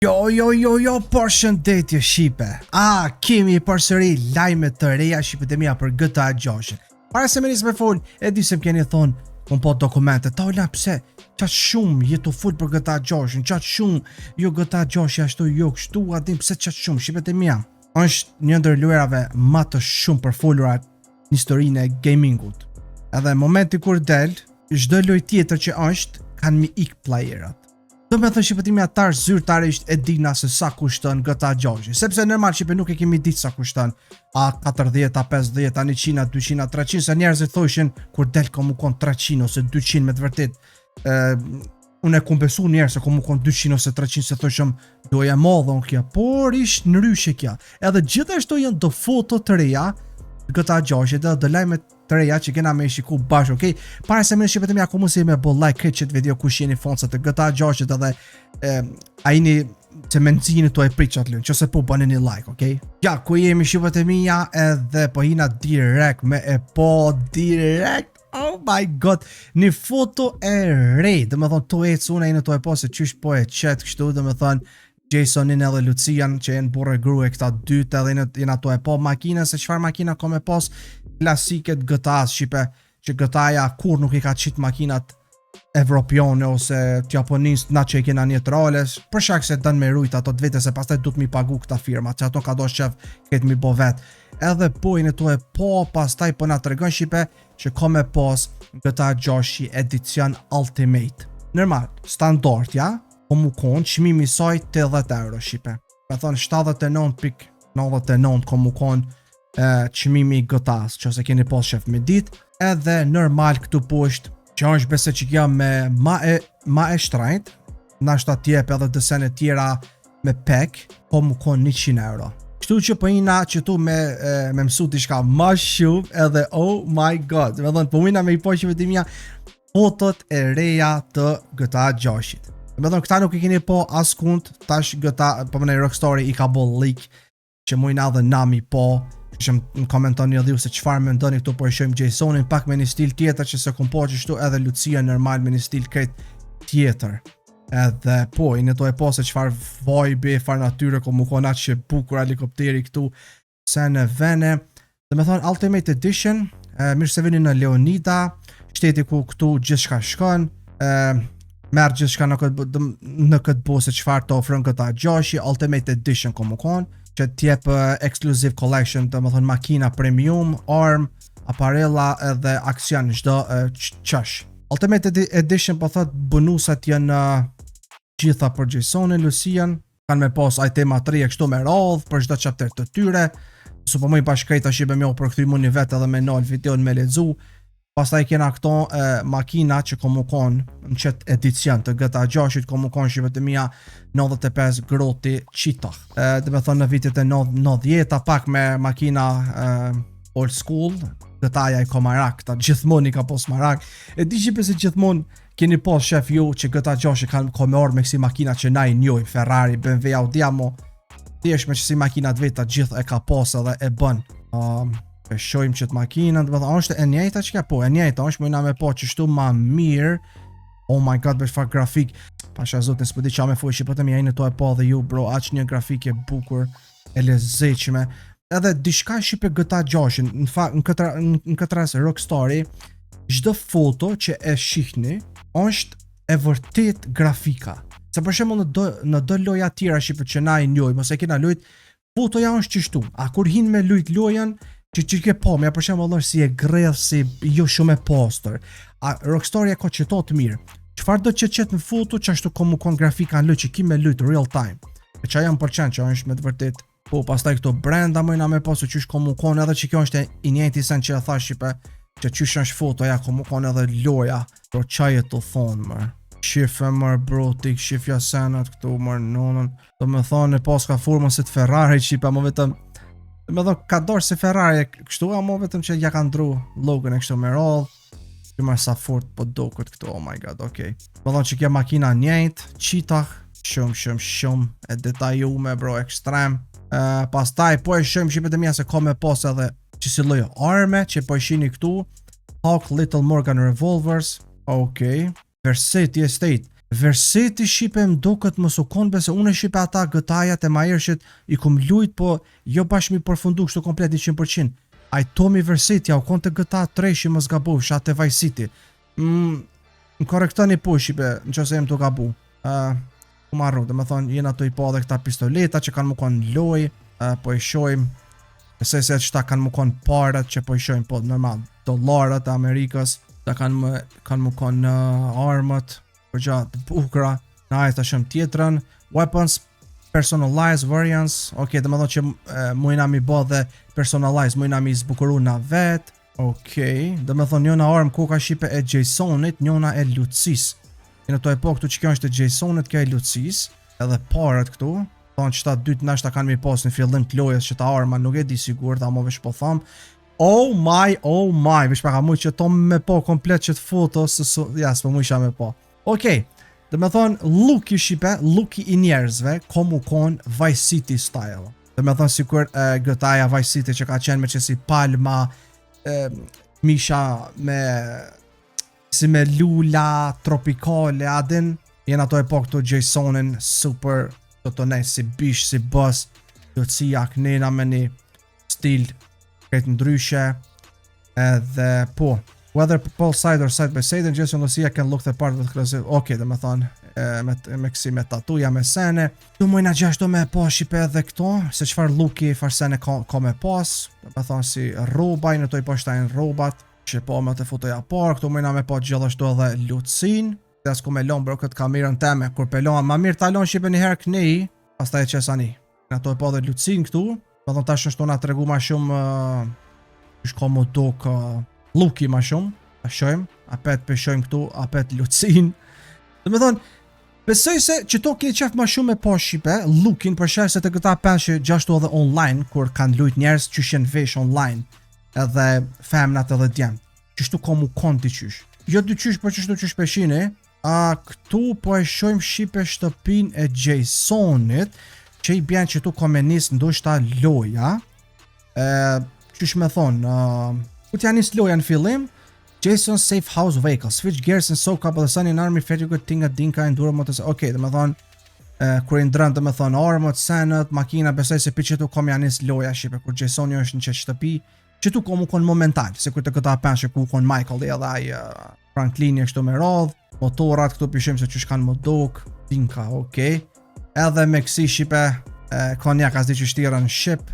Jo, përshëndetje Shqipe. Kemi përsëri lajme të reja Shqipet e mia për GTA 6. Para se me nis me fol, e di se më keni thonë, un po dokumente, ta ola pse qatë shumë jetu fol për GTA 6, qatë shumë, jo GTA 6 ashtu, jo kështu, a dim pse qatë shumë, Shqipet e mia. Është një ndër lojrave më të shumë përfolura në historinë e gamingut. Edhe momenti kur del, çdo lojë tjetër që është, kanë mi ik playerat. Do me thënë Shqipetimi atar zyrtarisht e dina se sa kushton GTA 6. Sepse normal Shqipe nuk e kemi ditë sa kushton. A 40, a 50, a 100, a 200, a 300, se njerëzit thoshin kur del komu kon 300 ose 200 me të vërtet. Unë e kom besu njerë se komu kon 200 ose 300 se thoshëm doja modhon kja, por ishtë në ryshe kja. Edhe gjithashtu janë do foto të reja GTA 6 dhe do lajmet të reja që kena me shiku bashkë, okej? Para se me në Shqipet e mia ku mos i me bo like këtë qëtë video kush jeni foncat të GTA 6 edhe a jeni që me nëzini të e priqat lënë, që se po bëni një like, okej? Ja, ku jemi Shqipet e mia edhe po hina direkt me e po direkt, oh my god, një foto e rej, dhe me thonë të ecë une e në të e po se qysh po e qetë kështu, dhe me thonë Jasonin edhe Lucian që jenë burë grue këta dytë edhe jenë ato e po makina, se qëfar makina kom e pos klasiket GTA-s Shqipe, që GTA-ja kur nuk i ka qitë makinat evropione ose t'japonist na që i kena një trales, për shak se dënë me rujt ato të vete se pastaj du t'mi pagu këta firma, që ato ka do shqef këtë mi bo vet. Edhe pojnë e to e po, pastaj po na të regon Shqipe që kom e pos GTA 6 edicion Ultimate. Normal, standard, ja? Po mu konë, qmimi saj 80 euro Shqipe. Me thonë 79.99 ko mu konë qmimi GTA-s, që se keni pos shef me dit, edhe normal këtu poshtë, që është bese që kja me ma e shtrajt, nashta tjep edhe dësen e tjera me pek, ko mu konë 100 euro. Kështu që pëjna që tu me mësu tishka ma shumë edhe oh my god, me thonë pëjna me i po që vetimia fotot e reja të GTA 6. Me thonë, këta nuk i keni po as kund, tash GTA, po mënej Rockstar i ka bo leak, që mujna dhe nami po, që më komenton një dhiu se qëfar me ndoni këtu po e shojmë Jasonin, pak me një stil tjetër që se kom po që shtu edhe Lucia normal me një stil krejt tjetër. Edhe po, i në to e po se qëfar vibe, far natyre, ko mu konat që bukur helikopteri këtu, se në vene. Dhe me thonë, Ultimate Edition, mirë se vini në Leonida, shteti ku këtu gjithë shka shkon, merë gjithë shka në këtë bo se qëfar të ofrën GTA 6, Ultimate Edition ko mu konë, që t'jep Exclusive Collection të më thonë makina premium, arm, aparella edhe aksion çdo qësh. Ultimate Edition po thot bonusat janë gjitha për Jasonin, Lucian, kanë me pos itema 3 e kështu me radhë për çdo chapter të tyre, su po mëj bashkrejta Shqipe me o përkëthymu një vetë edhe me nol video me ledzu. Pastaj kena këto makina që komu konë në qëtë edicion të GTA 6 komu konë Shqipet e mia 95 groti qita. Dhe me thonë në vitit e 90 pak me makina old school, GTA-ja i ko marak, ta gjithmon i ka pos marak. E di Shqipe se gjithmon keni pos shef ju që GTA 6 kanë ko me orë me kësi makina që na i njoj, Ferrari, BMW, Audi, mo thjesht me qësi makinat veta gjithë e ka pos edhe e bën. E shojmë qëtë makinën, dhe është e njejta që ka po, e njejta, është mëjna me po që shtu ma mirë, oh my god, besh fakt grafik, pasha zot, nësë pëdi qa me fuj Shqipet e mia në to e po dhe ju, bro, aq një grafik e bukur, e lezeqme, edhe dishka Shqipe GTA 6, në fakt, në këtë ras Rockstar, çdo foto që e shihni, është e vërtet grafika, se për shembull në do loja tjera Shqipe që na i njoj, mos e kena lojt, fotoja është qështu, a kur hin me lojt lojen, që ke po, me për shemë allër si e grell, si jo shumë e poster. A Rockstar e ka qëto të mirë. Qëfar do që qëtë në foto, që ashtu komu kon grafika në lëj që ki me lujt real time. E që janë përqen që është me të vërtet. Po, pastaj këto brenda mëjna me po, se qysh komu kon edhe që kjo është i njëjti sen që e tha Shqipe, që qysh është fotoja, komu kon edhe loja. Bro, qaj e të thonë, mërë. Shifë mërë, bro, tik shifja senat këtu, mërë, nonën. Do me thonë, e pas ka formën si të Ferrari, Shqipe, më vetëm me thonë ka dorë si Ferrari kështu, amo vetëm që ja ka ndru logon e kështu me roll, që marë sa fort po do këtë këtu, oh my god, okej. Me thonë që kja makina njejt, qitah, shumë, e detajume, bro, ekstrem. Pastaj, po e shumë Shqipet e mia se ka me pos edhe që si lojë arme, që po e shini këtu, Hawk Little Morgan Revolvers, okej. Versailles Estate, Verseti shipe më duket mos u kon se unë shipe ata GTA-jat e mahershit i kum lujt, po jo bashkë mi përfundu kështu komplet 100%. Ai Tommy Verseti u kon te GTA 3 mos gaboj, shat te Vice City. Më korrektoni po shipe, nëse jam të gabu. Ku marrë, dhe me thonë, jena të i po dhe këta pistoleta që kanë më konë loj, po i shojmë, nëse se qëta kanë më konë parat që po i shojmë, po normal, dollarat e Amerikës, ta kanë më konë armët, përgja të bukra, na e të shumë tjetërën, weapons, personalized variants, dhe me thonë që mujna mi bo dhe personalized, mujna mi zbukuru na vetë, dhe me thonë njona armë koka shipe e Jasonit, njona e Lucis. Në to e po këtu që kjo është e Jasonit, kjo e Lucis, edhe parat këtu, thonë që ta dytë nashta kanë mi pas në fillim të lojës që ta arma nuk e di sigur, ta mo vesh po thamë, oh my, vesh pa ka muj që to me po komplet që të foto, s'po muj isha me po. Dhe me thonë, looki shipe, looki i njerëzve, komu konë Vice City style. Dhe me thonë sikur GTA-ja Vice City që ka qenë me që si palma, misha me si me lula tropikale adin, jena to e po këtu Jasonin super të ne si bish, si bus, do të si aknena me një stil kretë ndryshe, edhe po whether both side or side by side, Jason Lucia can look the part of the closet. Dhe me thonë me kësi me tatuja me sene du mujna gjashtu me po shipe edhe këto se qfar looki far sene ka me pas, me thonë si robaj në toj po shtajnë robat që po me të fotoja par, këtu mujna me po gjithashtu edhe Lucin, dhe s'ku me lon bro këtë kamerën teme, kur pelon ma mirë talon shipe një herë kënej, pas ta e qesani në to e po dhe Lucin këtu, me thonë tash është tona të regu ma shumë shko mu duk looki ma shumë, a shojmë, apet peshojmë këtu, apet Lucin, dhe me thonë besoj se që to ke qef ma shumë e po shipe lookin për shërë se të këta penshe gjashtu edhe online kur kanë lujt njerës që shenë vesh online edhe femnat edhe djemë qështu komu konti qysh jo dy qysh për qështu qysh peshine këtu po e shojmë shipe shtëpin e Jasonit që i bjen që tu komenis ndoshta loja qysh me thonë ku t'ja nis loja në fillim Jason's safe house vehicle, switch gears and soak up the sun in army, fetty good tinga dinka enduro motos. Dhe me thonë kur i ndrën dhe me thonë armët, senët, makina, besoj se pi që tu kom janis loja shipe, kur Jasoni është në që shtëpi, që tu kom u kon momental, se kur të këta penshe ku kon Michael dhe edhe aj Franklini kështu me radh, motorat këtu pishim se që shkan më duk, dinka, edhe me kësi shipe, konjak as di që shtira në ship,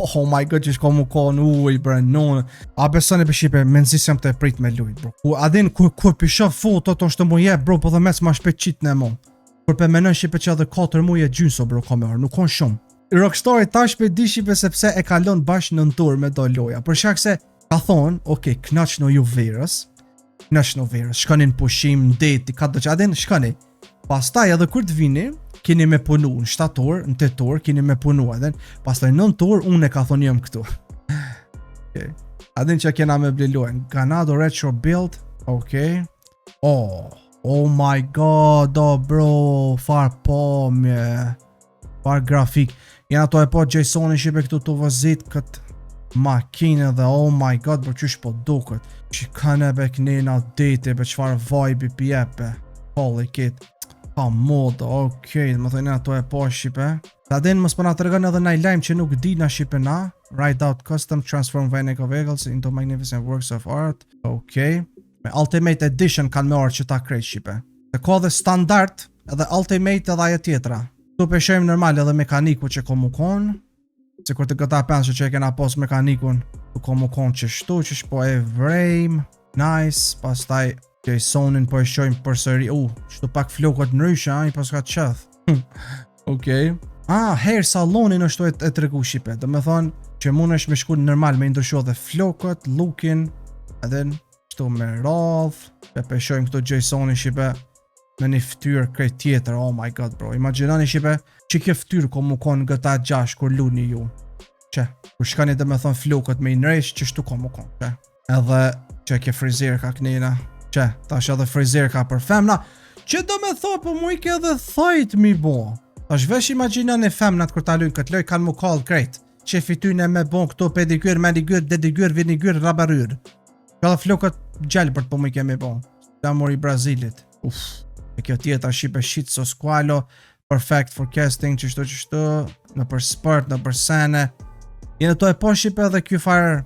oh my god, që shko mu konë uj, bre, nonë. A besone për shipe, me nëzis jam të e prit me lujt, bro. Adin, kur pishof foto, to është të mu je, bro, po dhe mes ma shpet qit në mu. Kur për menën shipe që edhe 4 muje gjynso, bro, kamerë, nuk konë shumë. Rockstar tash për di shipe sepse e kalon bashkë në tur me do loja. Për shak se, ka thonë, knaq në ju verës, shkani në pushim, në deti, ka do që adin, shkani. Pastaj edhe kur të vini, keni me punu në 7 orë, në 8 orë, keni me punu edhe, pastaj 9 orë, unë e ka thonë jëm këtu. Adin që kena me blilojnë, Ganado Retro Build, oh my god, bro, far pomje, far grafik, jena to e po Jasoni shipe këtu të vëzit këtë makine dhe oh my god, bro, qysh po duket, që kanë e be kënina dete, be qfar vibe i pjepe, holy kid. Modo, dhe më thëjnë ato e po shipe. Ta din më s'pëna të regën edhe na i lajmë që nuk di na shipe na. Ride out custom, transform vehicle vehicles into magnificent works of art. Me Ultimate Edition kanë me orë që ta krejt shipe. Dhe ka dhe standard edhe Ultimate edhe ajo tjetra. Tu peshojmë normal edhe mekaniku që komu konë. Se kur të këta pensë që e kena pos mekanikun, tu komu konë që shtu, që shpo e vrejmë. Nice, pastaj Jasonin po e shojmë për sëri, qëtu pak flokot nërysha, i pas ka qëth. Hair salonin është e të regu shipe, dhe me thonë që mund është me shku normal me ndrysho dhe flokot, lookin, edhe qëtu me radh, pe shojmë këtu Jasonin shipe, me një ftyrë krejt tjetër, oh my god bro, imaginani shipe, që kjo ftyrë ko mu konë gëta 6 kur luni ju, kur shkani dhe me thonë flokot me i nërejsh, që shtu ko mu konë, edhe që kjo frizer ka knina, ta është edhe frizer ka për femna, që do me tho, po mu i ke edhe thajt mi bo. Ta është vesh imaginan e femnat kër ta lujnë këtë loj, kanë mu call krejt. Që fityne me bon këto pedikyr, manikyr, dedikyr, vinikyr, rabaryr. Ka dhe flokët gjelbërt po mu i ke mi bo. Da mori Brazilit. E kjo tjetra shipe Shitso Squalo, Perfect Forecasting, qështu, në për spurt, në për sene. Jene to e po shipe edhe kjo fare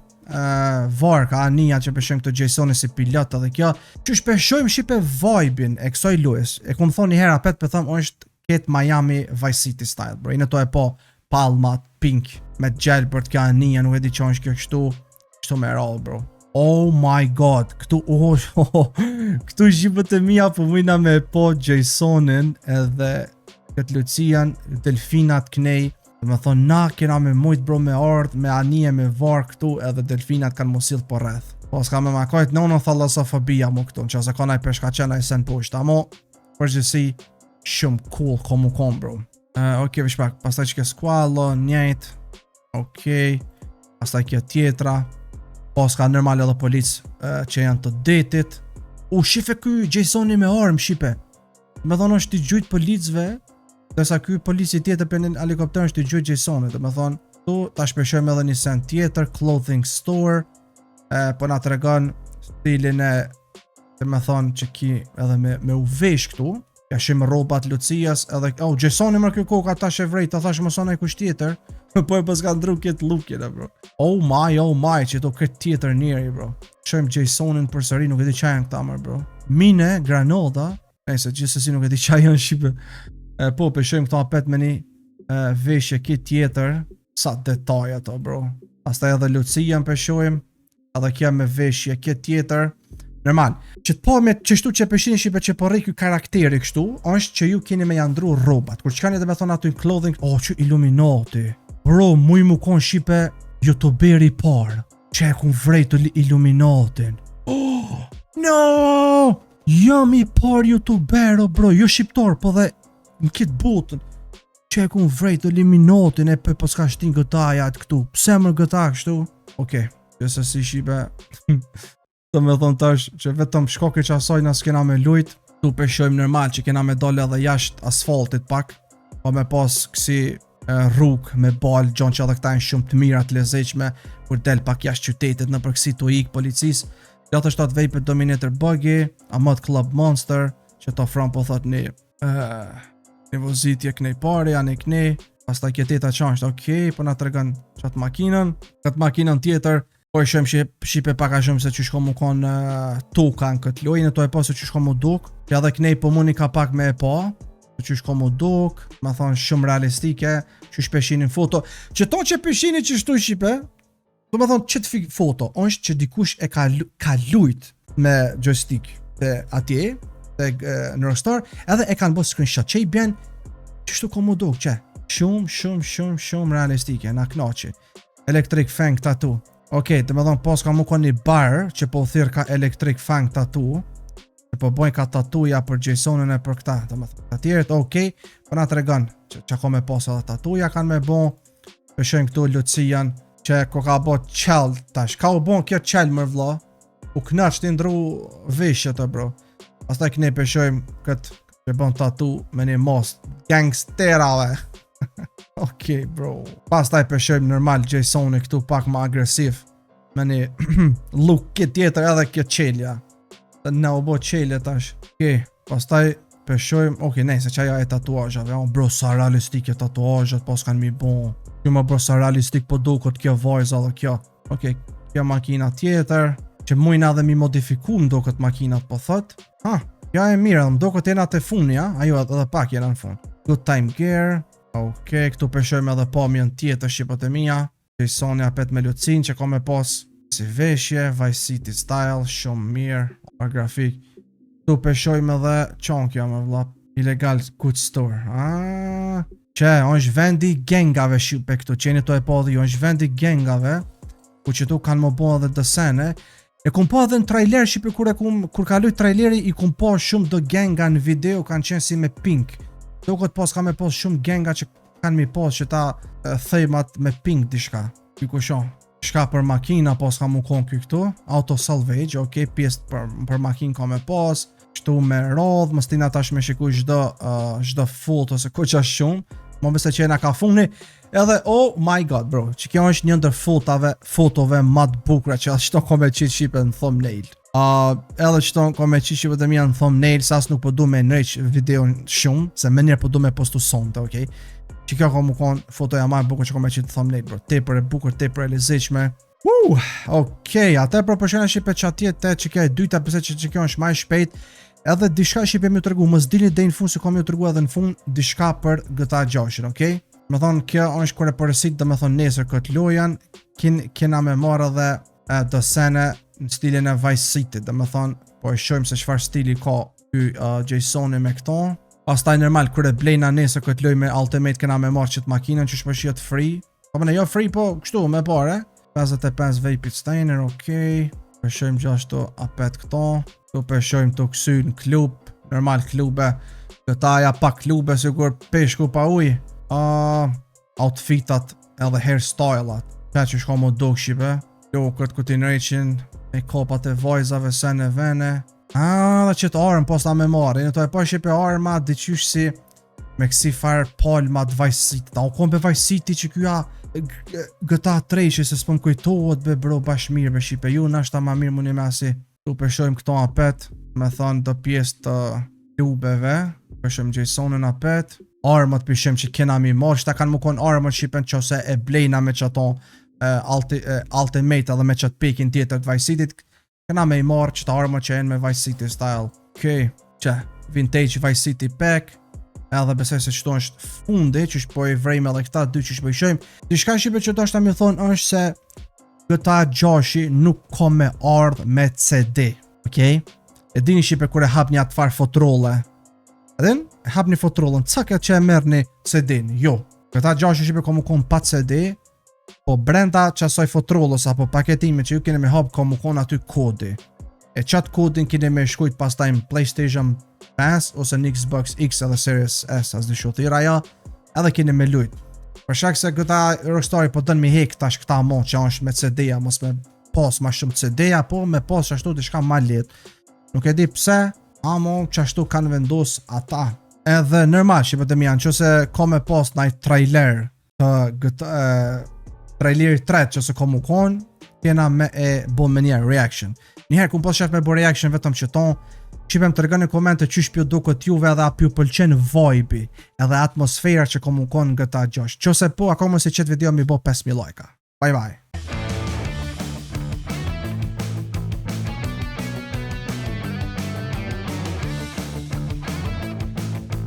var, ka anija që peshojmë këtë Jasoni si pilot edhe kjo. Që shpeshojmë shipe vibe-in e kësoj lues. E ku më thonë një hera pet për thëmë, është ketë Miami Vice City style, bro. Jene to e po palmat, pink, me gel për të kjo anija, nuk e di që është kjo kështu me roll, bro. Oh my god, këtu shqipët e mija për mujna me po Jasonin edhe këtë Lucian, delfinat knej. Me thonë, na kena me mujt bro me ardh, me anije, me var këtu, edhe delfinat kanë mosil po rreth. Po s'ka me makojt në thalassofobia mu këtu, që se ka naj peshka qena i sen poshtë, amo përgjësi shumë cool komu kom bro. Ok, vishpak, pastaj që ke Squalo, njejt, ok, pastaj kjo tjetra, po s'ka normal edhe polic që janë të detit. Shife kuj Jasoni me armë, shipe. Me thonë është t'i gjujt policve, dërsa ky polici tjetër për një helikopter është t'i gjujt Jasoni, dhe me thonë, tu ta shpeshojmë edhe një sen tjetër, clothing store, po na të regon stilin e, dhe me thonë që ki edhe me u vesh këtu, ja shimë robat Lucijas, edhe, Jasoni mërë kjo koka ta shevrejt, ta thash më sona e kush tjetër, po e pas ka ndru këtë lukjene, bro. Oh my, që to këtë tjetër njeri, bro. Shojmë Jasonin për sëri, nuk e di qa janë këta mërë, bro. Mine, Granoda, se gjithsesi nuk e di qa janë shipe. Po, peshojmë këto apet me një veshje ki tjetër, sa detaj ato, bro. Pastaj edhe Lucian peshojmë, edhe kja me veshje ki tjetër. Normal, që të po me qështu që peshin shipe që po rejkju karakteri kështu, është që ju keni me jandru robat. Kur që kanë edhe me thonë ato i clothing, që Illuminati. Bro, muj mu kon shipe youtuberi parë, që e kun vrejtu Illuminatin. No! Jam i parë youtubero, bro, jo shqiptar, po dhe në kitë botën, që e kun vrejt Illuminatin e për s'ka shtin gëtaja atë këtu. Pse mër gëta kështu? Okej, jëse si shipe, të me thonë tash që vetëm shkoke që asaj na s'kena me lujt, tu peshojmë normal që kena me dole edhe jashtë asfaltit pak, po me pas kësi rrug me bal, gjon që edhe këta e shumë të mirat lezeqme, kur del pak jashtë qytetit në përkësi të ik policis, Gjatë është atë Vapor Dominator Buggy, Amad Club Monster, që të ofron po thot një vozitje kënej pare, janë i kënej, pastaj kjeteta qashtë, okej, po na të regon qatë makinën, këtë makinën tjetër, po e shumë shipe pak a shumë se që shko mu kon tuka në këtë lojnë, to e po se që shko mu duk, që edhe kënej po muni ka pak me e po, që shko mu duk, ma thonë shumë realistike, që shpeshinin foto, që to që peshini që shtu shipe, do me thonë qëtë foto, është që dikush e ka lujt me joystick të atje, në Rockstar, edhe e kanë bërë screenshot, që i bjen që shtu komu duk, që shumë realistike, na knaqi. Electric Fang Tattoo. Okej, të me thonë pos ka mu ka një bar, që po thirë ka Electric Fang Tattoo, që po bojnë ka tatuja për Jasonin e për këta, të me thonë. Atjerët, okej, po na të regon, që ka me pos edhe tatuja kanë me bon, pëshojnë këtu Lucian, që ko ka bo qell tash, ka u bon kjo qell mër vla, u knaq të ndru veshje të bro. Pastaj këne peshojmë këtë që bon tatu me një mos gangsterave. Okej bro. Pastaj peshojmë normal Jasoni këtu pak ma agresiv, me një look këtë tjetër edhe kjo qelja. Ne u bo qelje tash. Okej, pastaj peshojmë, okej nej se qaja e tatuajave, bro sa realistike tatuajet pas kanë mi bon. Kjo më bro sa realistik po dukot kjo vajza dhe kjo. Okej, kjo makina tjetër, që mujna dhe mi modifiku më dukot makinat po thot. Ja e mirë, më dukot jena të funja, ajo edhe pak jena në fund. Good Time Gear, okej, këtu peshojmë edhe pamjen tjetër shqipët e mija. Jasoni apet me Lucin që ka me pas si veshje, Vice City style, shumë mirë, grafik. Këtu peshojmë edhe qonkja me vla, illegal good store. Që, është vendi gengave shqipe këtu, qeni to e po dhe jo, është vendi gengave, ku që tu kanë më bo edhe dësene, e kum po edhe në trailer shqipe, kur ka lujt traileri, i kum po shumë do genga në video, kanë qenë si me pink, do këtë pos ka me pos shumë genga që kanë mi pos që ta thejmat me pink dishka, ky kushon, shka për makina pos ka mu kon këtu, auto salvage, okej, pjesë për makin ka me pos, kështu me rodh, mështina tash me shiku gjdo foto se ku qa shumë, më bese që jena ka funi, edhe oh my god bro, që kjo është një ndër fotove ma të bukra që ashtë ko me qitë shqipe në thumbnail. Edhe që tonë ko me qishi vëtë mi janë thumbnail, sa as nuk po du me nreq videon shumë, se më njerë po du me postu sonte, okej? Që kjo ka mu konë fotoja ma e bukur që ko me qitë thumbnail, bro. Tepër e bukur, tepër e lezeqme. Okej, atë e proposhena shipe që atjetë që kjo e dyta, përse që kjo është ma e shpejt, edhe dishka shipe mi të regu, mës dini dhe në fund se kom ju të regu edhe në fund dishka për GTA 6, okej? Me thonë, kjo është kore përësit dhe me thonë nesër këtë lojan, kena me marrë edhe dosene në stilin e Vice City, dhe me thonë, po e shojmë se çfarë stili ka ky Jasoni me këto. Pastaj normal, kër e blejna nesër këtë loj me Ultimate kena me marrë qëtë makinën që shpëshjet free. Po përne jo free, po kështu me pare. 55 vape stainer, okej. Përshojmë gjashtu apet këto. Tu përshojmë të kësy në klub, normal klube. Këtaja pa klube, sigur peshku pa uj. Outfitat edhe hairstylat. Që që shko më do këshipe. Jo, këtë kutinreqin, e kopat e vajzave, sene vene. Dhe që të arën posta me marrë. Në to e po shqipe arën ma diqysh si me kësi fire palma të Vice City. Ta u kom për Vice City që kjoja GTA 3 që se s'pëm kujtohet be bro bash mirë be shqipe. Ju në është ta ma mirë muni me asi. Tu përshojmë këto apet, me thonë do pjesë të klubeve. Përshojmë Jasonin apet. Armët përshojmë që kena mi marrë. Shta kanë më konë armët shqipen që ose e blejna me që ato Ultimate edhe me qëtë pekin tjetër të Vice City, këna me i marrë qëtë armër që e në me Vice City style. Okej, që vintage Vice City pack, edhe besoj se qëto është fundi, që është po i vrejme edhe këta dy që është po i shojmë. Dishka shqipe që do është ta mi thonë është se GTA 6 nuk ka me ardhë me CD, okej? E dini shqipe kër e hap një atë farë fotrolle, edhin? E hap një fotrollën, caka që e merë një CD-n, jo. GTA 6 shqipe ka mu konë pa CD, po brenda qasoj fotrollës apo paketime që ju kene me hap ka mu konë aty kodi. E qatë kodin kene me shkujt pas taj në PlayStation 5 ose në Xbox X edhe Series S as di shothira ja, edhe kene me lujt. Për shak se këta Rockstar po dënë mi hek tash këta mo që është me CD-ja, mos me pas ma shumë CD-ja, po me pas që ashtu të shka ma let. Nuk e di pse, amo që ashtu kanë vendos ata. Edhe normal që vëtëm janë, që se ka me pas naj trailer të traileri 3 që se ka mu konë, kena me e bo me njerë reaction. Njëherë ku po shef me bo reaction vetëm që ton, shqipem të rëgën në komente që shpjo do këtë juve edhe apju pëlqen vibe edhe atmosfera që ka mu konë nga ta gjosh. Që se po, ako më si qëtë video mi bo 5.000 lajka. Bye bye.